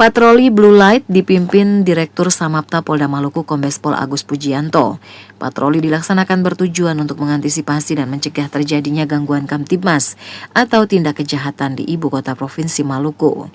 Patroli Blue Light dipimpin Direktur Samapta Polda Maluku Kombes Pol Agus Pujianto. Patroli dilaksanakan bertujuan untuk mengantisipasi dan mencegah terjadinya gangguan Kamtibmas atau tindak kejahatan di ibu kota Provinsi Maluku.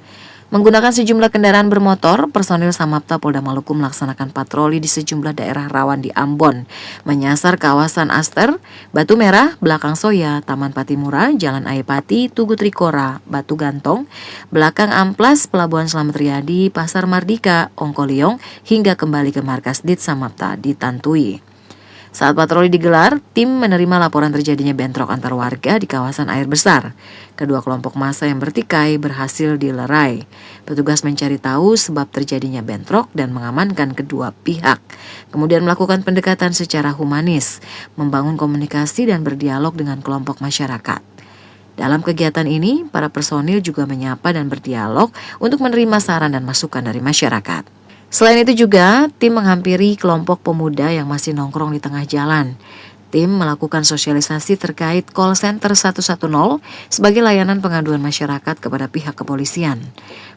Menggunakan sejumlah kendaraan bermotor, personil Samapta Polda Maluku melaksanakan patroli di sejumlah daerah rawan di Ambon, menyasar kawasan Aster, Batu Merah, Belakang Soya, Taman Patimura, Jalan Ayepati, Tugu Trikora, Batu Gantong, Belakang Amplas, Pelabuhan Slamet Riyadi, Pasar Mardika, Ongkoliong, hingga kembali ke markas Dit Samapta di Tantui. Saat patroli digelar, tim menerima laporan terjadinya bentrok antar warga di kawasan air besar. Kedua kelompok massa yang bertikai berhasil dilerai. Petugas mencari tahu sebab terjadinya bentrok dan mengamankan kedua pihak. Kemudian melakukan pendekatan secara humanis, membangun komunikasi dan berdialog dengan kelompok masyarakat. Dalam kegiatan ini, para personil juga menyapa dan berdialog untuk menerima saran dan masukan dari masyarakat. Selain itu juga, tim menghampiri kelompok pemuda yang masih nongkrong di tengah jalan. Tim melakukan sosialisasi terkait call center 110 sebagai layanan pengaduan masyarakat kepada pihak kepolisian.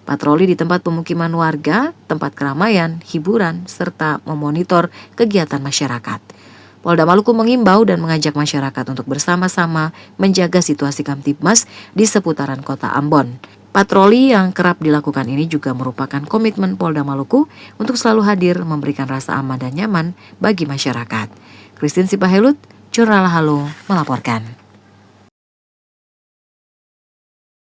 Patroli di tempat pemukiman warga, tempat keramaian, hiburan, serta memonitor kegiatan masyarakat. Polda Maluku mengimbau dan mengajak masyarakat untuk bersama-sama menjaga situasi Kamtibmas di seputaran kota Ambon. Patroli yang kerap dilakukan ini juga merupakan komitmen Polda Maluku untuk selalu hadir memberikan rasa aman dan nyaman bagi masyarakat. Christine Sipahelut, Jurnal Halo melaporkan.